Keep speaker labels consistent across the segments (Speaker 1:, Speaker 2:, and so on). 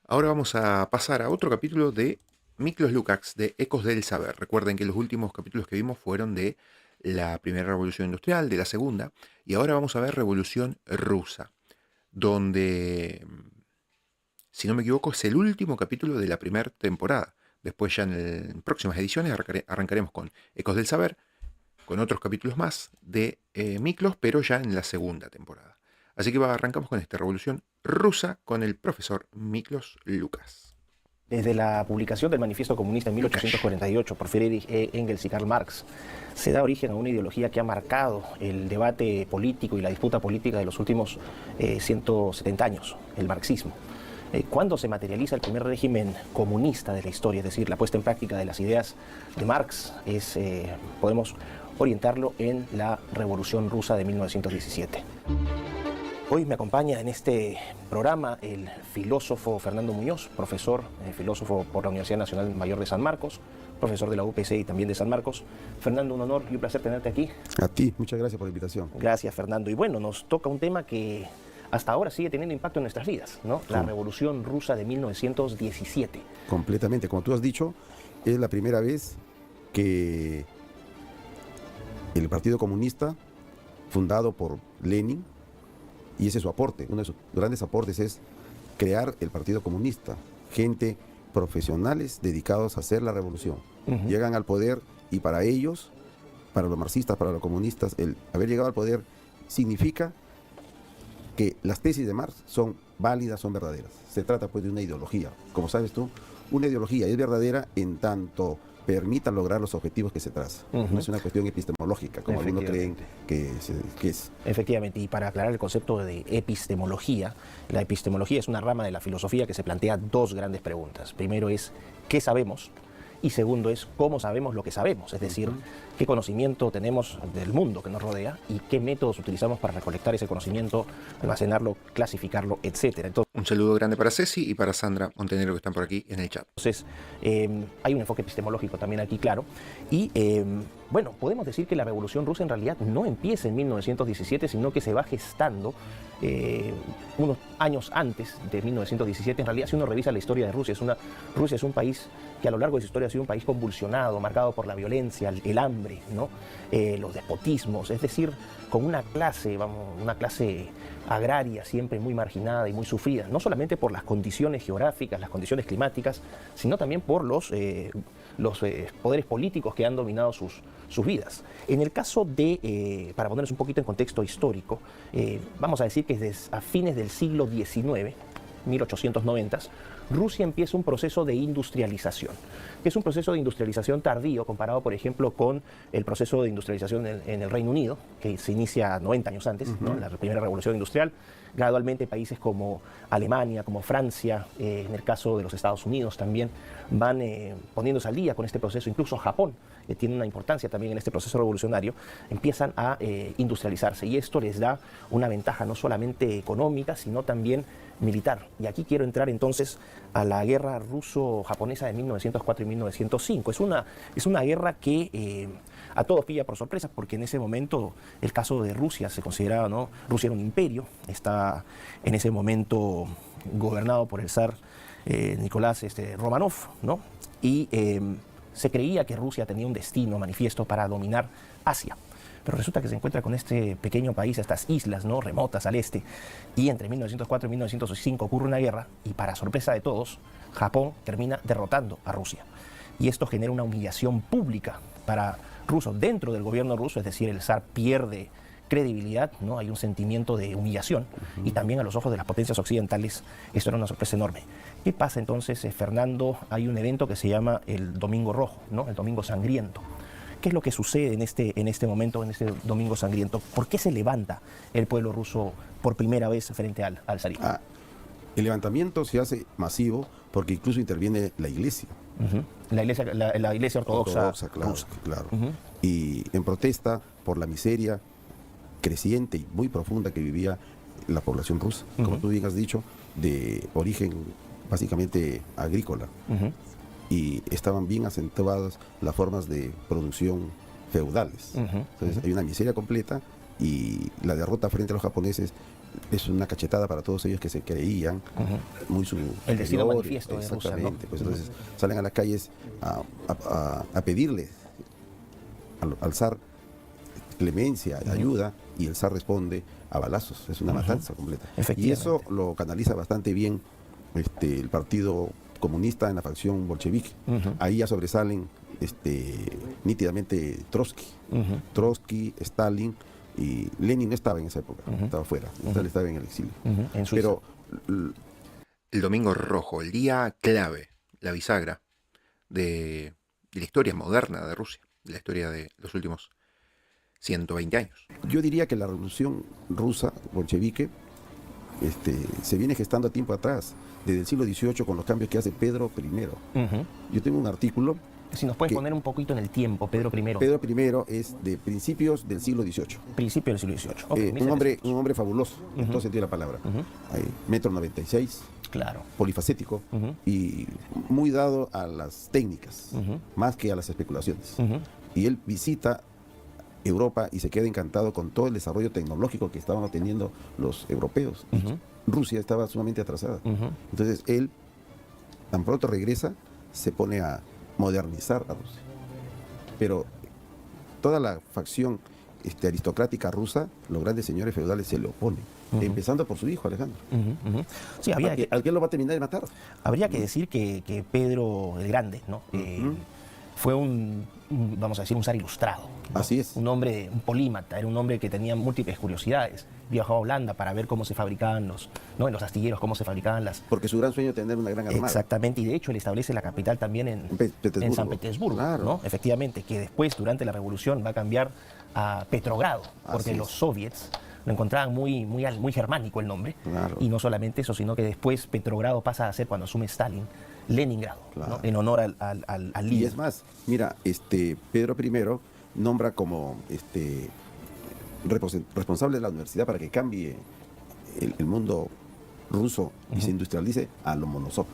Speaker 1: Ahora vamos a pasar a otro capítulo de Miklos Lukács, de Ecos del Saber. Recuerden que los últimos capítulos que vimos fueron de la primera revolución industrial, de la segunda, y ahora vamos a ver Revolución Rusa, donde, si no me equivoco, es el último capítulo de la primera temporada. Después ya en próximas ediciones arrancaremos con Ecos del Saber, con otros capítulos más de Miklos, pero ya en la segunda temporada. Así que arrancamos con esta Revolución Rusa con el profesor Miklos Lukács.
Speaker 2: Desde la publicación del Manifiesto Comunista en 1848 por Friedrich Engels y Karl Marx, se da origen a una ideología que ha marcado el debate político y la disputa política de los últimos 170 años, el marxismo. ¿Cuándo se materializa el primer régimen comunista de la historia? Es decir, la puesta en práctica de las ideas de Marx, podemos orientarlo en la Revolución Rusa de 1917. Hoy me acompaña en este programa el filósofo Fernando Muñoz, profesor, filósofo por la Universidad Nacional Mayor de San Marcos, profesor de la UPC y también de San Marcos. Fernando, un honor y un placer tenerte aquí.
Speaker 3: A ti, muchas gracias por la invitación.
Speaker 2: Gracias, Fernando. Y bueno, nos toca un tema que hasta ahora sigue teniendo impacto en nuestras vidas, ¿no? La Revolución Rusa de 1917.
Speaker 3: Completamente, como tú has dicho, es la primera vez que el Partido Comunista, fundado por Lenin, y ese es su aporte, uno de sus grandes aportes es crear el Partido Comunista, gente profesionales dedicados a hacer la revolución. Llegan al poder y para ellos, para los marxistas, para los comunistas, el haber llegado al poder significa que las tesis de Marx son válidas, son verdaderas. Se trata pues de una ideología. Como sabes tú, una ideología es verdadera en tanto permita lograr los objetivos que se traza. No es una cuestión epistemológica, como algunos creen que es.
Speaker 2: Efectivamente, y para aclarar el concepto de epistemología, la epistemología es una rama de la filosofía que se plantea dos grandes preguntas. Primero es, ¿qué sabemos? Y segundo es, ¿cómo sabemos lo que sabemos? Es decir, qué conocimiento tenemos del mundo que nos rodea y qué métodos utilizamos para recolectar ese conocimiento, almacenarlo, clasificarlo, etc. Entonces,
Speaker 1: un saludo grande para Ceci y para Sandra Montenegro, que están por aquí en el chat.
Speaker 2: Entonces, hay un enfoque epistemológico también aquí, claro. Y bueno, podemos decir que la Revolución Rusa en realidad no empieza en 1917, sino que se va gestando unos años antes de 1917. En realidad, si uno revisa la historia de Rusia, Rusia es un país que a lo largo de su historia ha sido un país convulsionado, marcado por la violencia, el hambre, ¿no? Los despotismos, es decir, con una clase agraria siempre muy marginada y muy sufrida, no solamente por las condiciones geográficas, las condiciones climáticas, sino también por los poderes políticos que han dominado sus vidas. En el caso de, para ponernos un poquito en contexto histórico, vamos a decir que desde a fines del siglo XIX, 1890, Rusia empieza un proceso de industrialización, que es un proceso de industrialización tardío comparado, por ejemplo, con el proceso de industrialización en el Reino Unido, que se inicia 90 años antes, ¿no? La primera revolución industrial. Gradualmente países como Alemania, como Francia, en el caso de los Estados Unidos también, van poniéndose al día con este proceso. Incluso Japón, que tiene una importancia también en este proceso revolucionario, empiezan a industrializarse, y esto les da una ventaja no solamente económica, sino también militar. Y aquí quiero entrar entonces a la guerra ruso-japonesa de 1904 y 1905. Es una guerra que a todos pilla por sorpresa, porque en ese momento el caso de Rusia se consideraba, ¿no? Rusia era un imperio, está en ese momento gobernado por el zar Nicolás Romanov, ¿no? Y se creía que Rusia tenía un destino manifiesto para dominar Asia. Pero resulta que se encuentra con este pequeño país, estas islas, ¿no?, remotas al este, y entre 1904 y 1905 ocurre una guerra, y para sorpresa de todos, Japón termina derrotando a Rusia. Y esto genera una humillación pública para rusos dentro del gobierno ruso, es decir, el zar pierde credibilidad, ¿no? Hay un sentimiento de humillación, y también a los ojos de las potencias occidentales esto era una sorpresa enorme. ¿Qué pasa entonces, Fernando? Hay un evento que se llama el Domingo Rojo, ¿no?, el Domingo Sangriento. ¿Qué es lo que sucede en este momento, en este Domingo Sangriento? ¿Por qué se levanta el pueblo ruso por primera vez frente al zarismo?
Speaker 3: El levantamiento se hace masivo porque incluso interviene la iglesia.
Speaker 2: La iglesia ortodoxa
Speaker 3: claro,
Speaker 2: rusa.
Speaker 3: Claro. Y en protesta por la miseria creciente y muy profunda que vivía la población rusa, como tú bien has dicho, de origen básicamente agrícola. Y estaban bien acentuadas las formas de producción feudales. Entonces hay una miseria completa, y la derrota frente a los japoneses es una cachetada para todos ellos que se creían muy
Speaker 2: El destino
Speaker 3: superiores.
Speaker 2: manifiesto de Rusia, ¿no?
Speaker 3: Exactamente, pues entonces salen a las calles a pedirle al zar clemencia, ayuda, y el zar responde a balazos. Es una matanza completa. Y
Speaker 2: Efectivamente.
Speaker 3: eso lo canaliza bastante bien el Partido Comunista en la facción bolchevique. Ahí ya sobresalen nítidamente Trotsky. Trotsky, Stalin, y Lenin no estaba en esa época, estaba fuera, estaba en el exilio.
Speaker 2: En Suiza.
Speaker 3: Pero
Speaker 1: El Domingo Rojo, el día clave, la bisagra de la historia moderna de Rusia, de la historia de los últimos 120 años.
Speaker 3: yo diría que la revolución rusa, bolchevique, se viene gestando a tiempo atrás, desde el siglo XVIII, con los cambios que hace Pedro I. Yo tengo un artículo.
Speaker 2: Si nos puedes poner un poquito en el tiempo, Pedro I.
Speaker 3: Pedro I es de principios del siglo XVIII.
Speaker 2: Principio del siglo XVIII. Ok,
Speaker 3: un hombre fabuloso, en todo sentido de la palabra. 1,96 m,
Speaker 2: claro.
Speaker 3: polifacético y muy dado a las técnicas, más que a las especulaciones. Y él visita Europa y se queda encantado con todo el desarrollo tecnológico que estaban teniendo los europeos. Rusia estaba sumamente atrasada. Entonces él, tan pronto regresa, se pone a modernizar a Rusia. Pero toda la facción aristocrática rusa, los grandes señores feudales se le oponen, empezando por su hijo Alejandro.
Speaker 2: Sí,
Speaker 3: al que lo va a terminar de matar.
Speaker 2: Habría que decir que Pedro el Grande, ¿no? Fue vamos a decir, un zar ilustrado, ¿no?
Speaker 3: Así es.
Speaker 2: Un hombre, un polímata, era un hombre que tenía múltiples curiosidades. Viajó a Holanda para ver cómo se fabricaban en los astilleros, cómo se fabricaban las...
Speaker 3: Porque su gran sueño es tener una gran armada.
Speaker 2: Exactamente, y de hecho él establece la capital también en San Petersburgo,
Speaker 3: claro.
Speaker 2: ¿no? Efectivamente, que después, durante la revolución, va a cambiar a Petrogrado, porque los soviets lo encontraban muy germánico el nombre.
Speaker 3: Claro.
Speaker 2: Y no solamente eso, sino que después Petrogrado pasa a ser, cuando asume Stalin, Leningrado,
Speaker 3: claro,
Speaker 2: ¿no? En honor al líder.
Speaker 3: Y es más, mira, Pedro I nombra como responsable de la universidad para que cambie el mundo ruso y se industrialice a Lomonosov.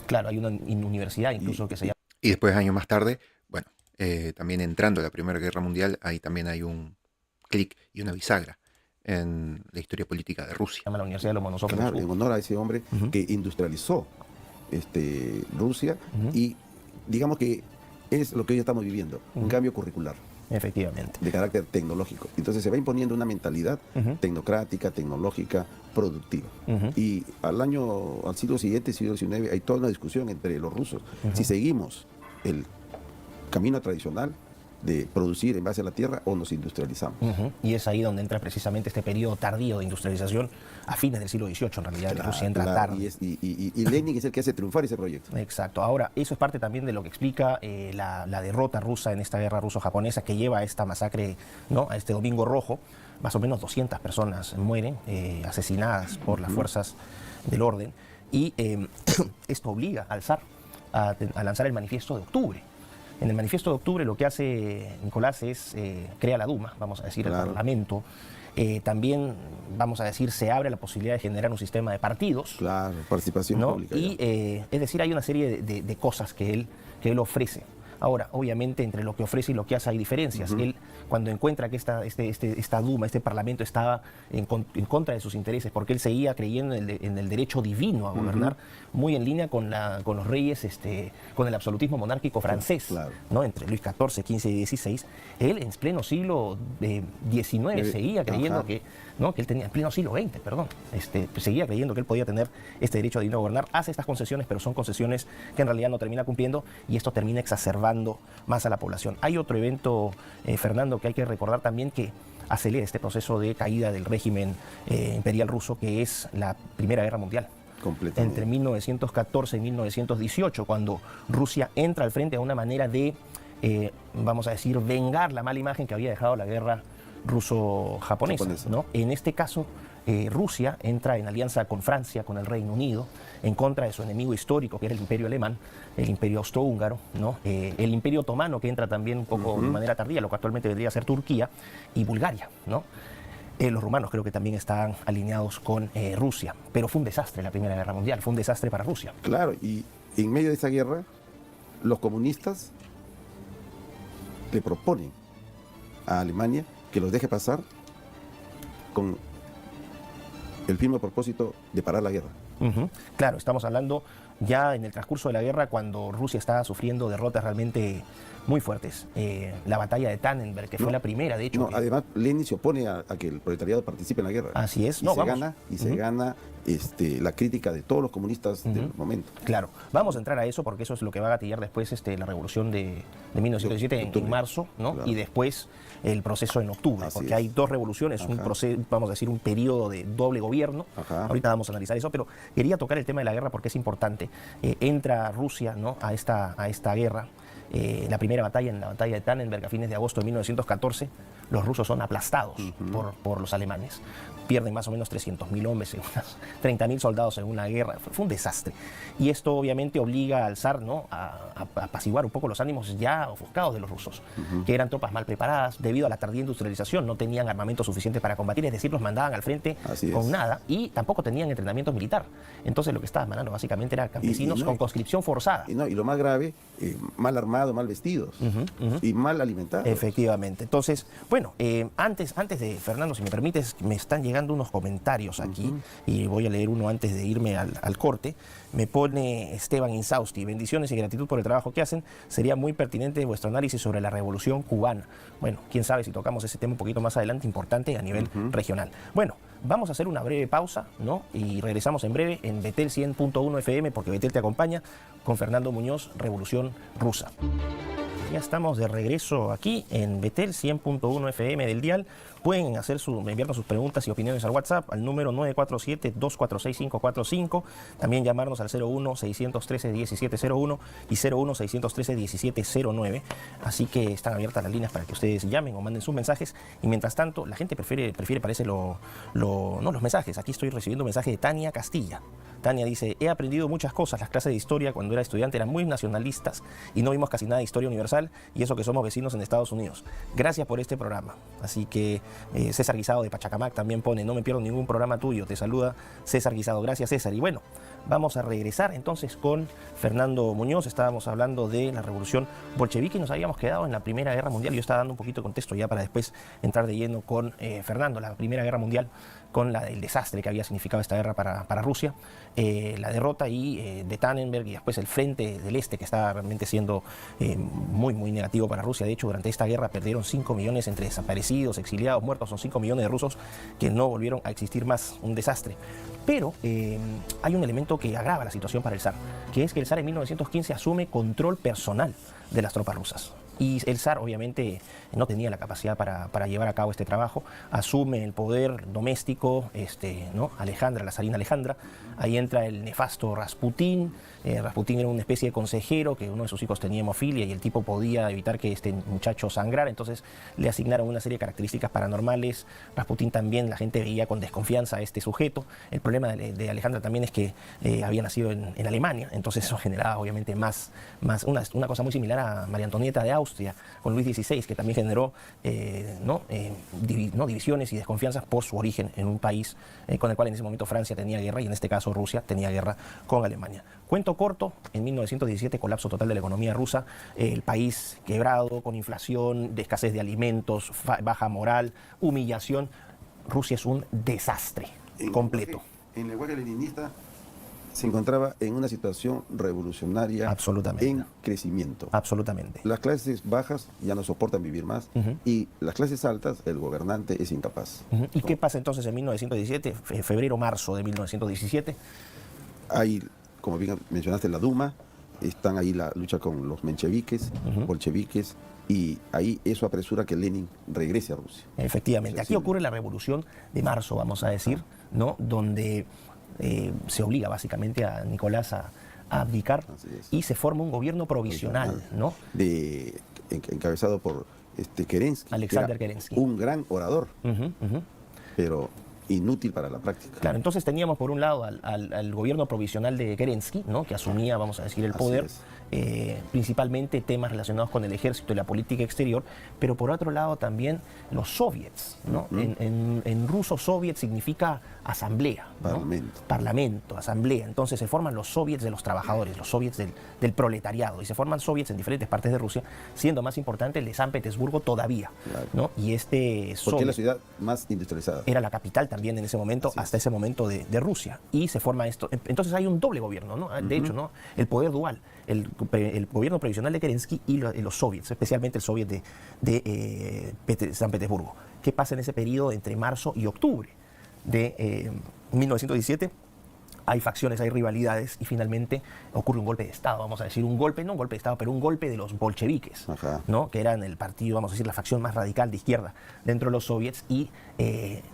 Speaker 2: Claro, hay una universidad incluso que se llama...
Speaker 1: Y después, años más tarde, bueno, también entrando a la Primera Guerra Mundial, ahí también hay un clic y una bisagra en la historia política de Rusia.
Speaker 2: Se llama la Universidad de Lomonosov.
Speaker 3: Claro, en honor a ese hombre que industrializó Rusia y digamos que es lo que hoy estamos viviendo, un cambio curricular.
Speaker 2: Efectivamente.
Speaker 3: De carácter tecnológico. Entonces se va imponiendo una mentalidad tecnocrática, tecnológica, productiva. Y al siglo siguiente, siglo XIX, hay toda una discusión entre los rusos. Si seguimos el camino tradicional de producir en base a la tierra o nos industrializamos.
Speaker 2: Y es ahí donde entra precisamente este periodo tardío de industrialización a fines del siglo XVIII, en realidad. Rusia entra tarde.
Speaker 3: Y Lenin es el que hace triunfar ese proyecto.
Speaker 2: Exacto. Ahora, eso es parte también de lo que explica la derrota rusa en esta guerra ruso-japonesa que lleva a esta masacre, ¿no? A este Domingo Rojo. Más o menos 200 personas mueren, asesinadas por las fuerzas del orden. Y esto obliga al zar a lanzar el manifiesto de octubre. En el manifiesto de octubre lo que hace Nicolás es crea la Duma, vamos a decir, el Parlamento. También, vamos a decir, se abre la posibilidad de generar un sistema de partidos.
Speaker 3: Claro, participación pública.
Speaker 2: Y es decir, hay una serie de cosas que él ofrece. Ahora, obviamente, entre lo que ofrece y lo que hace hay diferencias. Él, cuando encuentra que esta Duma, este Parlamento, estaba en contra de sus intereses, porque él seguía creyendo en el derecho divino a gobernar, muy en línea con los reyes, con el absolutismo monárquico francés, ¿no? Entre Luis XIV, XV y XVI. Él, en pleno siglo XIX, seguía creyendo que él tenía, en pleno siglo XX, perdón, seguía creyendo que él podía tener este derecho divino a gobernar. Hace estas concesiones, pero son concesiones que en realidad no termina cumpliendo, y esto termina exacerbando más a la población. Hay otro evento, Fernando, que hay que recordar también, que acelera este proceso de caída del régimen imperial ruso, que es la Primera Guerra Mundial. Entre 1914 y 1918, cuando Rusia entra al frente a una manera de, vamos a decir, vengar la mala imagen que había dejado la guerra ruso-japonesa, ¿no? En este caso, Rusia entra en alianza con Francia, con el Reino Unido, en contra de su enemigo histórico, que era el Imperio Alemán, el Imperio Austrohúngaro, ¿no? El Imperio Otomano, que entra también un poco de manera tardía, lo que actualmente vendría a ser Turquía, y Bulgaria, ¿no? Los rumanos creo que también están alineados con Rusia, pero fue un desastre la Primera Guerra Mundial, fue un desastre para Rusia.
Speaker 3: Claro, y en medio de esa guerra, los comunistas le proponen a Alemania que los deje pasar con el firme propósito de parar la guerra.
Speaker 2: Claro, estamos hablando ya en el transcurso de la guerra, cuando Rusia estaba sufriendo derrotas realmente muy fuertes. La batalla de Tannenberg, que fue la primera, de hecho.
Speaker 3: No, además, Lenin se opone a que el proletariado participe en la guerra.
Speaker 2: Así es.
Speaker 3: Y se gana la crítica de todos los comunistas del momento.
Speaker 2: Claro, vamos a entrar a eso porque eso es lo que va a gatillar después la revolución de 1917 en marzo, ¿no?
Speaker 3: Claro.
Speaker 2: Y después el proceso en octubre, porque hay dos revoluciones, un proceso, vamos a decir, un periodo de doble gobierno. Ahorita vamos a analizar eso, pero quería tocar el tema de la guerra porque es importante. Entra Rusia, ¿no?, a esta guerra. La primera batalla, en la batalla de Tannenberg, a fines de agosto de 1914, los rusos son aplastados por los alemanes. Pierden más o menos 300.000 hombres, unos 30.000 soldados en una guerra. Fue un desastre. Y esto obviamente obliga al zar, ¿no?, a apaciguar un poco los ánimos ya ofuscados de los rusos, que eran tropas mal preparadas debido a la tardía industrialización, no tenían armamento suficiente para combatir, es decir, los mandaban al frente con nada y tampoco tenían entrenamiento militar. Entonces lo que estaban mandando básicamente eran campesinos con conscripción forzada.
Speaker 3: Y lo más grave, mal armados, mal vestidos y mal alimentados.
Speaker 2: Efectivamente. Entonces, bueno, antes de, Fernando, si me permites, me están llegando unos comentarios aquí y voy a leer uno antes de irme al corte. Me pone Esteban Insausti: bendiciones y gratitud por el trabajo que hacen. Sería muy pertinente vuestro análisis sobre la Revolución Cubana. Bueno, quién sabe si tocamos ese tema un poquito más adelante, importante a nivel regional. Bueno, vamos a hacer una breve pausa, ¿no? Y regresamos en breve en Betel 100.1 FM, porque Betel te acompaña, con Fernando Muñoz, Revolución Rusa. Ya estamos de regreso aquí en Betel 100.1 FM del dial. Pueden enviarnos sus preguntas y opiniones al WhatsApp al número 947-246-545. También llamarnos al 01-613-1701 y 01-613-1709. Así que están abiertas las líneas para que ustedes llamen o manden sus mensajes. Y mientras tanto, la gente prefiere parece no los mensajes. Aquí estoy recibiendo un mensaje de Tania Castilla. Tania dice: he aprendido muchas cosas. Las clases de historia cuando era estudiante eran muy nacionalistas y no vimos casi nada de historia universal, y eso que somos vecinos en Estados Unidos. Gracias por este programa. Así que César Guisado de Pachacamac también pone: no me pierdo ningún programa tuyo. Te saluda César Guisado. Gracias, César. Y bueno, vamos a regresar entonces con Fernando Muñoz. Estábamos hablando de la revolución bolchevique y nos habíamos quedado en la Primera Guerra Mundial. Yo estaba dando un poquito de contexto ya para después entrar de lleno con Fernando. La Primera Guerra Mundial, con el desastre que había significado esta guerra para Rusia, la derrota de Tannenberg y después el frente del este, que estaba realmente siendo muy, muy negativo para Rusia. De hecho, durante esta guerra perdieron 5 millones entre desaparecidos, exiliados, muertos. Son 5 millones de rusos que no volvieron a existir más. Un desastre. Pero hay un elemento que agrava la situación para el zar, que es que el zar en 1915 asume control personal de las tropas rusas. Y el zar obviamente no tenía la capacidad para llevar a cabo este trabajo. Asume el poder doméstico, ¿no?, Alejandra, la zarina Alejandra. Ahí entra el nefasto Rasputín. Rasputín era una especie de consejero, que uno de sus hijos tenía hemofilia y el tipo podía evitar que este muchacho sangrara. Entonces le asignaron una serie de características paranormales. Rasputín también, la gente veía con desconfianza a este sujeto. El problema de Alejandra también es que había nacido en Alemania. Entonces eso generaba obviamente una cosa muy similar a María Antonieta de Austria con Luis XVI, que también generó divisiones y desconfianzas por su origen en un país con el cual en ese momento Francia tenía guerra y en este caso Rusia tenía guerra con Alemania. Cuento corto: en 1917, colapso total de la economía rusa, el país quebrado, con inflación, de escasez de alimentos, baja moral, humillación. Rusia es un desastre completo.
Speaker 3: En el lenguaje leninista se encontraba en una situación revolucionaria,
Speaker 2: absolutamente,
Speaker 3: en crecimiento.
Speaker 2: Absolutamente.
Speaker 3: Las clases bajas ya no soportan vivir más y las clases altas, el gobernante es incapaz.
Speaker 2: ¿Y qué pasa entonces en 1917, febrero-marzo de 1917?
Speaker 3: Hay, como bien mencionaste, la Duma, están ahí la lucha con los mencheviques, bolcheviques, y ahí eso apresura que Lenin regrese a Rusia.
Speaker 2: Efectivamente. Aquí ocurre la revolución de marzo, vamos a decir, ¿no?, donde se obliga básicamente a Nicolás a abdicar y se forma un gobierno provisional, ¿no?
Speaker 3: Encabezado por Kerensky,
Speaker 2: Alexander Kerensky.
Speaker 3: Un gran orador, pero inútil para la práctica.
Speaker 2: Claro, entonces teníamos por un lado al gobierno provisional de Kerensky, ¿no?, que asumía, vamos a decir, el poder, principalmente temas relacionados con el ejército y la política exterior, pero por otro lado también los soviets, ¿no? En ruso, soviet significa asamblea, ¿no? Parlamento, asamblea. Entonces se forman los soviets de los trabajadores, los soviets del proletariado, y se forman soviets en diferentes partes de Rusia, siendo más importante el de San Petersburgo todavía, ¿no? Y
Speaker 3: porque es la ciudad más industrializada.
Speaker 2: Era la capital también en ese momento,
Speaker 3: Así es.
Speaker 2: hasta ese momento de Rusia. Y se forma esto. Entonces hay un doble gobierno, ¿no? De hecho, ¿no? El poder dual, el gobierno provisional de Kerensky y los soviets, especialmente el soviet de San Petersburgo. ¿Qué pasa en ese periodo entre marzo y octubre de 1917? Hay facciones, hay rivalidades y finalmente ocurre un golpe de Estado, vamos a decir, no un golpe de Estado, pero un golpe de los bolcheviques,
Speaker 3: Ajá.
Speaker 2: ¿no? Que eran el partido, vamos a decir, la facción más radical de izquierda dentro de los soviets y,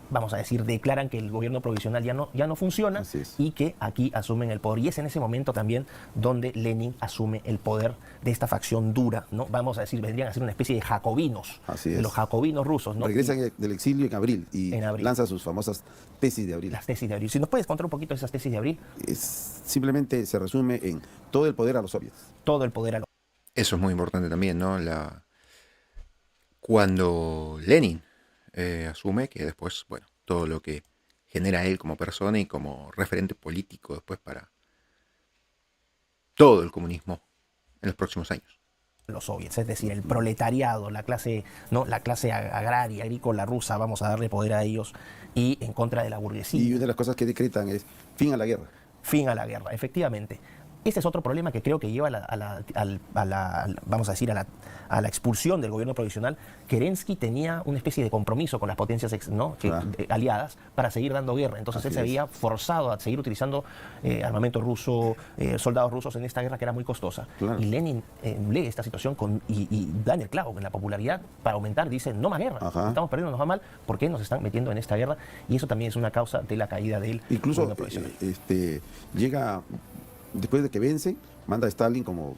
Speaker 2: vamos a decir, declaran que el gobierno provisional ya no funciona
Speaker 3: Así es.
Speaker 2: y que aquí asumen el poder. Y es en ese momento también donde Lenin asume el poder de esta facción dura, ¿no? Vamos a decir, vendrían a ser una especie de jacobinos,
Speaker 3: Así
Speaker 2: de
Speaker 3: es.
Speaker 2: los jacobinos rusos, ¿no?
Speaker 3: Regresan del exilio en abril y
Speaker 2: En abril.
Speaker 3: lanza sus famosas tesis de abril.
Speaker 2: Las tesis de abril. Si nos puedes contar un poquito de esas tesis de abril,
Speaker 3: Simplemente se resume en todo el poder a los soviets.
Speaker 2: todo el poder a los...
Speaker 1: Eso es muy importante también, ¿no? Cuando Lenin asume que después, bueno, todo lo que genera él como persona y como referente político después para todo el comunismo en los próximos años.
Speaker 2: los soviets, es decir, el proletariado, la clase, ¿no? La clase agraria, agrícola rusa, vamos a darle poder a ellos y en contra de la burguesía.
Speaker 3: Y una de las cosas que decretan es fin a la guerra.
Speaker 2: Fin a la guerra, efectivamente. Este es otro problema que creo que lleva vamos a decir, a la expulsión del gobierno provisional. Kerensky tenía una especie de compromiso con las potencias aliadas para seguir dando guerra. Entonces él se había forzado a seguir utilizando armamento ruso, soldados rusos en esta guerra que era muy costosa.
Speaker 3: Claro.
Speaker 2: Y Lenin lee esta situación y da en el clavo, en la popularidad, para aumentar. Dice, no más guerra, estamos perdiendo, nos va mal, ¿por qué nos están metiendo en esta guerra? Y eso también es una causa de la caída del
Speaker 3: Incluso
Speaker 2: gobierno provisional.
Speaker 3: llega, después de que vence, manda a Stalin como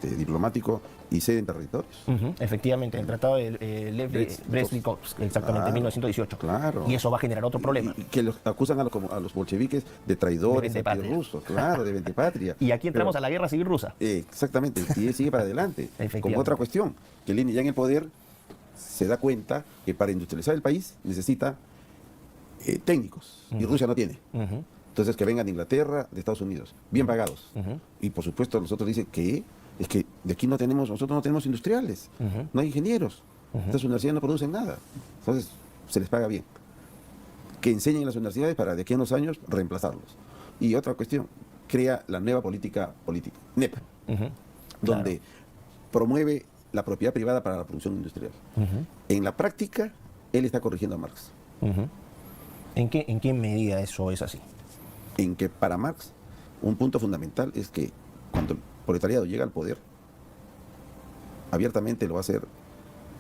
Speaker 3: diplomático y ceden territorios.
Speaker 2: Efectivamente, el tratado de Brest-Litovsk, exactamente, en 1918.
Speaker 3: Claro.
Speaker 2: Y eso va a generar otro problema.
Speaker 3: Y que los acusan a los bolcheviques de traidores, antirrusos, claro, de ventepatria.
Speaker 2: Y aquí entramos a la guerra civil rusa.
Speaker 3: Exactamente, y él sigue para adelante. Como otra cuestión, que Lenin ya en el poder se da cuenta que para industrializar el país necesita técnicos, y Rusia no tiene. Entonces que vengan de Inglaterra, de Estados Unidos, bien pagados. Y por supuesto los otros dicen que es que de aquí nosotros no tenemos industriales, no hay ingenieros, estas universidades no producen nada. Entonces se les paga bien. Que enseñen en las universidades para de aquí a unos años reemplazarlos. Y otra cuestión, crea la nueva política, NEP, donde promueve la propiedad privada para la producción industrial. En la práctica, él está corrigiendo a Marx.
Speaker 2: ¿En qué medida eso es así?
Speaker 3: En que para Marx un punto fundamental es que cuando el proletariado llega al poder, abiertamente lo va a hacer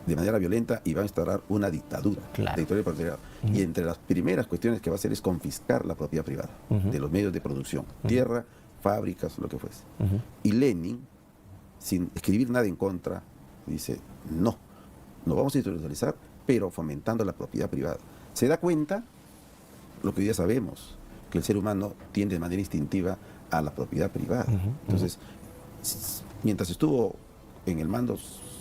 Speaker 3: de manera violenta y va a instaurar una dictadura, la dictadura del proletariado. Y entre las primeras cuestiones que va a hacer es confiscar la propiedad privada de los medios de producción, tierra, fábricas, lo que fuese. Y Lenin, sin escribir nada en contra, dice, no vamos a industrializar, pero fomentando la propiedad privada. Se da cuenta, lo que hoy día sabemos, que el ser humano tiende de manera instintiva a la propiedad privada. Entonces, mientras estuvo en el mando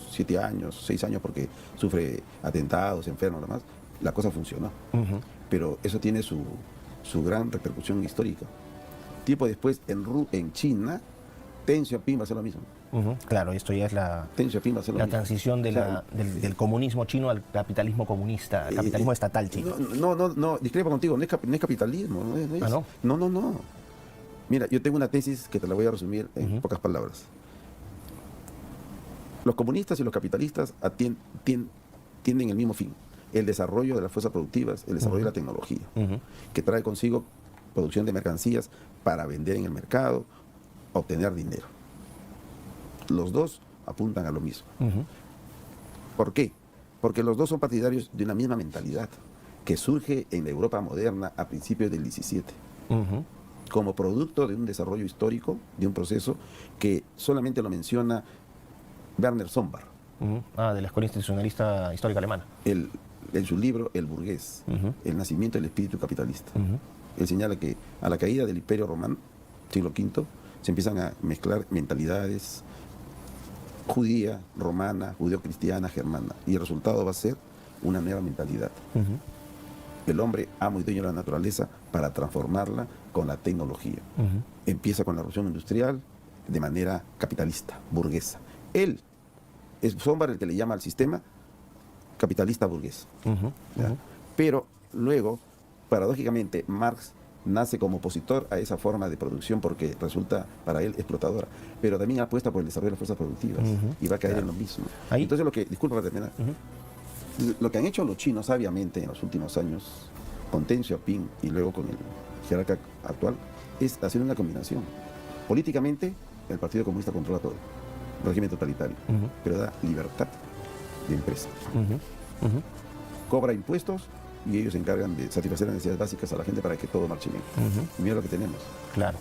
Speaker 3: 7 años, 6 años, porque sufre atentados, enfermo, nada más, la cosa funcionó. Pero eso tiene su gran repercusión histórica. Tiempo después, en China, Deng Xiaoping va a hacer lo mismo.
Speaker 2: Claro, esto ya es la transición del comunismo chino al capitalismo comunista, al capitalismo estatal chino.
Speaker 3: No, discrepo contigo, no es capitalismo. No. Mira, yo tengo una tesis que te la voy a resumir en pocas palabras. Los comunistas y los capitalistas tienen el mismo fin, el desarrollo de las fuerzas productivas, el desarrollo de la tecnología, que trae consigo producción de mercancías para vender en el mercado, obtener dinero. Los dos apuntan a lo mismo. ¿Por qué? Porque los dos son partidarios de una misma mentalidad que surge en la Europa moderna a principios del 17, como producto de un desarrollo histórico, de un proceso que solamente lo menciona Werner Sombart.
Speaker 2: De la Escuela Institucionalista Histórica Alemana.
Speaker 3: En su libro El burgués, el nacimiento del espíritu capitalista. Él señala que a la caída del Imperio Romano, siglo V, se empiezan a mezclar mentalidades judía, romana, judeo-cristiana, germana. Y el resultado va a ser una nueva mentalidad. El hombre amo y dueño de la naturaleza para transformarla con la tecnología. Empieza con la revolución industrial de manera capitalista, burguesa. Él es Sombart el que le llama al sistema capitalista burgués. Pero luego paradójicamente, Marx nace como opositor a esa forma de producción porque resulta para él explotadora, pero también apuesta por el desarrollo de las fuerzas productivas y va a caer en lo mismo.
Speaker 2: Ahí.
Speaker 3: Entonces, disculpa para terminar, lo que han hecho los chinos sabiamente en los últimos años, con Deng Xiaoping y luego con el jerarca actual, es hacer una combinación. Políticamente, el Partido Comunista controla todo, régimen totalitario, pero da libertad de empresa. Cobra impuestos y ellos se encargan de satisfacer las necesidades básicas a la gente para que todo marche bien. Y mira lo que tenemos.
Speaker 2: Claro.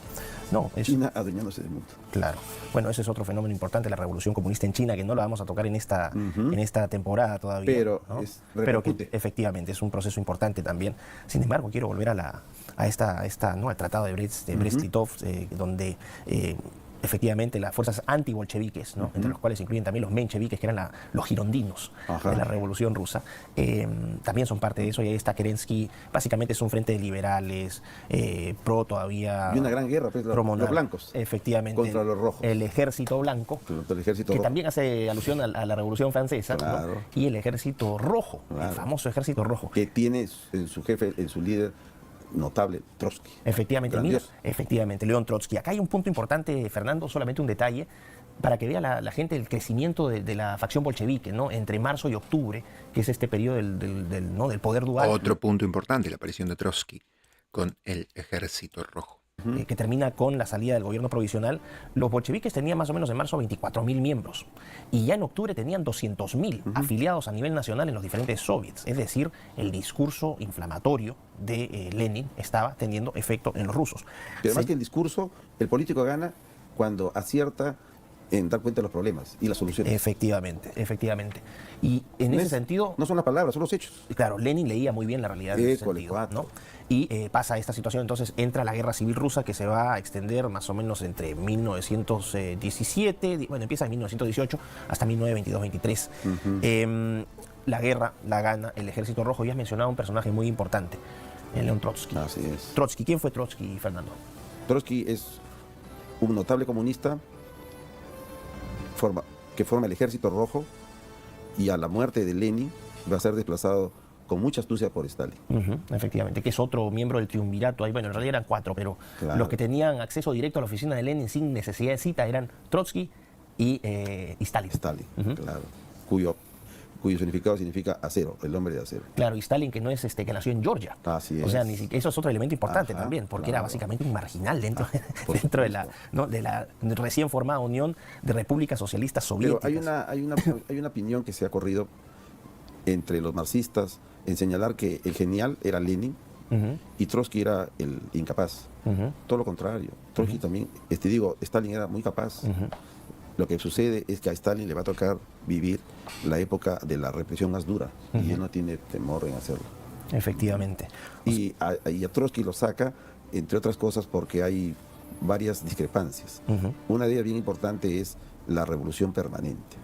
Speaker 2: No,
Speaker 3: China adueñándose del mundo.
Speaker 2: Claro. Bueno, ese es otro fenómeno importante, la revolución comunista en China, que no la vamos a tocar en esta temporada todavía.
Speaker 3: Pero,
Speaker 2: ¿no?
Speaker 3: Pero
Speaker 2: que efectivamente es un proceso importante también. Sin embargo, quiero volver a ¿no? al Tratado de Brest-Litov, donde efectivamente las fuerzas antibolcheviques, ¿no? Entre los cuales se incluyen también los mencheviques, que eran los girondinos de la Revolución Rusa, también son parte de eso. Y ahí está Kerensky, básicamente es un frente de liberales, pro todavía...
Speaker 3: Y una gran guerra, pues, los blancos.
Speaker 2: Efectivamente.
Speaker 3: Contra los rojos.
Speaker 2: El ejército blanco,
Speaker 3: el ejército
Speaker 2: que
Speaker 3: rojo.
Speaker 2: También hace alusión a la Revolución Francesa,
Speaker 3: claro.
Speaker 2: ¿no? Y el ejército rojo,
Speaker 3: claro.
Speaker 2: el famoso ejército rojo.
Speaker 3: Que tiene en su jefe, en su líder, notable, Trotsky.
Speaker 2: Efectivamente, efectivamente, León Trotsky. Acá hay un punto importante, Fernando, solamente un detalle, para que vea la gente el crecimiento de la facción bolchevique, ¿no? Entre marzo y octubre, que es este periodo del poder dual.
Speaker 1: Otro punto importante, la aparición de Trotsky con el ejército rojo.
Speaker 2: Que termina con la salida del gobierno provisional. Los bolcheviques tenían más o menos en marzo 24.000 miembros y ya en octubre tenían 200.000 afiliados a nivel nacional en los diferentes soviets. Es decir, el discurso inflamatorio de Lenin estaba teniendo efecto en los rusos.
Speaker 3: Pero más que el discurso, el político gana cuando acierta en dar cuenta de los problemas y las soluciones.
Speaker 2: Efectivamente. Y en ese sentido...
Speaker 3: No son las palabras, son los hechos.
Speaker 2: Claro, Lenin leía muy bien la realidad en ese sentido, ¿no? Y pasa esta situación, entonces entra la guerra civil rusa, que se va a extender más o menos entre 1917, bueno, empieza en 1918 hasta 1922-23. La guerra la gana el ejército rojo, y has mencionado un personaje muy importante, León Trotsky.
Speaker 3: Así es.
Speaker 2: Trotsky, ¿quién fue Trotsky, Fernando?
Speaker 3: Trotsky es un notable comunista que forma el ejército rojo, y a la muerte de Lenin va a ser desplazado con mucha astucia por Stalin.
Speaker 2: Efectivamente, que es otro miembro del triunvirato. Ahí, bueno, en realidad eran 4, pero los que tenían acceso directo a la oficina de Lenin sin necesidad de cita eran Trotsky y Stalin.
Speaker 3: Stalin, claro, cuyo significado significa acero, el hombre de acero.
Speaker 2: Claro, y Stalin, que no es que nació en Georgia.
Speaker 3: Así es.
Speaker 2: O sea, eso es otro elemento importante también, porque era básicamente un marginal dentro de la recién formada Unión de Repúblicas Socialistas Soviéticas.
Speaker 3: Pero hay una opinión que se ha corrido entre los marxistas en señalar que el genial era Lenin y Trotsky era el incapaz. Todo lo contrario. Trotsky también, Stalin era muy capaz. Lo que sucede es que a Stalin le va a tocar vivir la época de la represión más dura, y él no tiene temor en hacerlo.
Speaker 2: Efectivamente.
Speaker 3: Y a Trotsky lo saca, entre otras cosas, porque hay varias discrepancias. Una de ellas bien importante es la revolución permanente.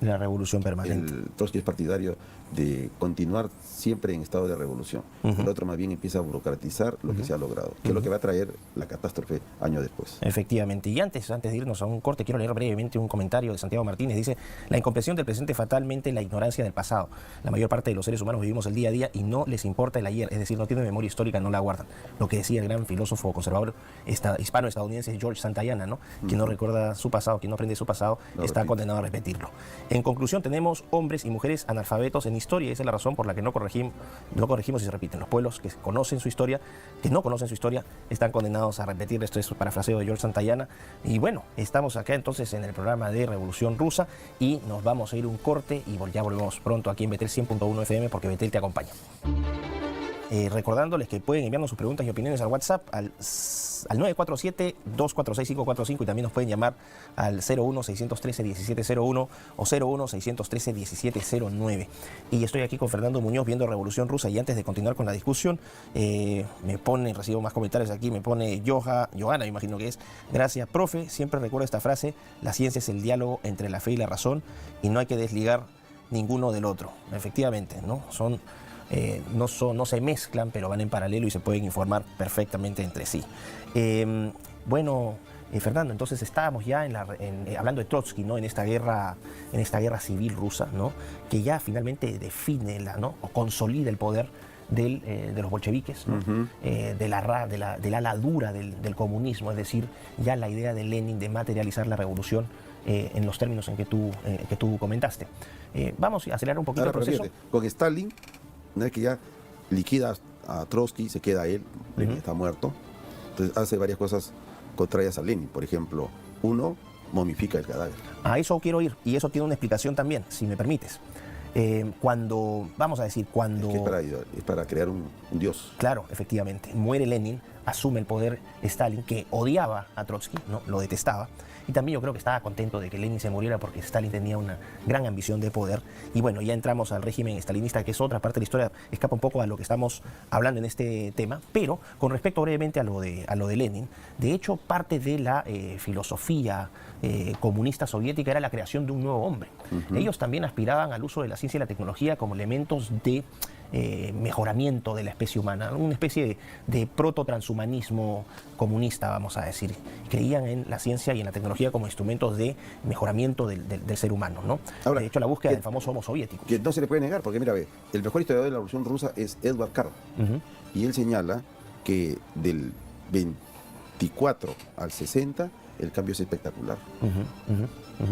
Speaker 2: La revolución permanente.
Speaker 3: Trotsky es partidario de continuar siempre en estado de revolución. El otro más bien empieza a burocratizar lo que se ha logrado, que es lo que va a traer la catástrofe años después.
Speaker 2: Efectivamente. Y antes de irnos a un corte, quiero leer brevemente un comentario de Santiago Martínez. Dice: la incomprensión del presente, fatalmente la ignorancia del pasado. La mayor parte de los seres humanos vivimos el día a día y no les importa el ayer, es decir, no tienen memoria histórica, no la guardan. Lo que decía el gran filósofo conservador hispano-estadounidense George Santayana, ¿no? Quien no recuerda su pasado, quien no aprende su pasado, está condenado a repetirlo. En conclusión, tenemos hombres y mujeres analfabetos en historia, y esa es la razón por la que no corregimos y se repiten. Los pueblos que conocen su historia, que no conocen su historia, están condenados a repetir. Esto es un parafraseo de George Santayana. Y bueno, estamos acá entonces en el programa de Revolución Rusa, y nos vamos a ir un corte y ya volvemos pronto aquí en Betel 100.1 FM, porque Betel te acompaña. Recordándoles que pueden enviarnos sus preguntas y opiniones al WhatsApp al 947-246-545, y también nos pueden llamar al 01-613-1701 o 01-613-1709. Y estoy aquí con Fernando Muñoz viendo Revolución Rusa, y antes de continuar con la discusión, recibo más comentarios aquí, me pone Johanna, me imagino que es: gracias, profe, siempre recuerdo esta frase: la ciencia es el diálogo entre la fe y la razón, y no hay que desligar ninguno del otro. Efectivamente, ¿no? No se mezclan, pero van en paralelo y se pueden informar perfectamente entre sí. Fernando, entonces estábamos ya hablando de Trotsky, ¿no? en esta guerra civil rusa, ¿no? Que ya finalmente define o consolida el poder de los bolcheviques, ¿no? Del ala dura del comunismo, es decir, ya la idea de Lenin de materializar la revolución en los términos en que tú comentaste. Vamos a acelerar un poquito
Speaker 3: Ahora,
Speaker 2: el proceso.
Speaker 3: fíjate, con Stalin, una vez que ya liquida a Trotsky, se queda él, Lenin está muerto, entonces hace varias cosas contrarias a Lenin. Por ejemplo, uno, momifica el cadáver.
Speaker 2: A eso quiero ir, y eso tiene una explicación también, si me permites. Vamos a decir, cuando...
Speaker 3: Es para crear un dios.
Speaker 2: Claro, efectivamente, muere Lenin, asume el poder Stalin, que odiaba a Trotsky, ¿no? Lo detestaba, y también yo creo que estaba contento de que Lenin se muriera porque Stalin tenía una gran ambición de poder. Y bueno, ya entramos al régimen stalinista, que es otra parte de la historia, escapa un poco a lo que estamos hablando en este tema, pero con respecto brevemente a lo de Lenin, de hecho parte de la filosofía comunista soviética era la creación de un nuevo hombre. Ellos también aspiraban al uso de la ciencia y la tecnología como elementos de mejoramiento de la especie humana, una especie de proto-transhumanismo comunista, vamos a decir. Creían en la ciencia y en la tecnología como instrumentos de mejoramiento del ser humano, ¿no?
Speaker 3: Ahora,
Speaker 2: de hecho, la búsqueda del famoso Homo soviético.
Speaker 3: Que no se le puede negar, porque mira, ve, el mejor historiador de la Revolución Rusa es Edward Karl, y él señala que del 24 al 60 el cambio es espectacular.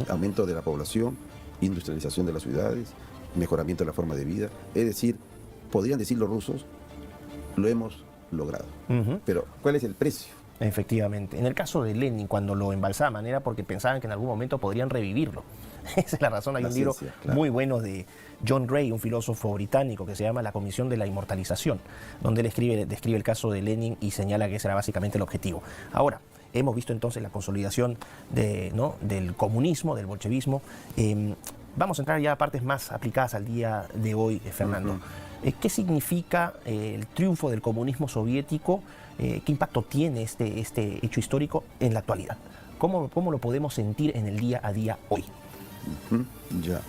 Speaker 3: Aumento de la población, industrialización de las ciudades, mejoramiento de la forma de vida. Es decir, podrían decir los rusos, lo hemos logrado. Pero, ¿cuál es el precio?
Speaker 2: Efectivamente. En el caso de Lenin, cuando lo embalsaman, era porque pensaban que en algún momento podrían revivirlo. Esa es la razón. Hay un libro muy bueno de John Gray, un filósofo británico, que se llama La Comisión de la Inmortalización, donde él describe el caso de Lenin y señala que ese era básicamente el objetivo. Ahora, hemos visto entonces la consolidación del comunismo, del bolchevismo. Vamos a entrar ya a partes más aplicadas al día de hoy, Fernando. ¿Qué significa el triunfo del comunismo soviético? ¿Qué impacto tiene este hecho histórico en la actualidad? ¿Cómo lo podemos sentir en el día a día hoy?
Speaker 3: Ya.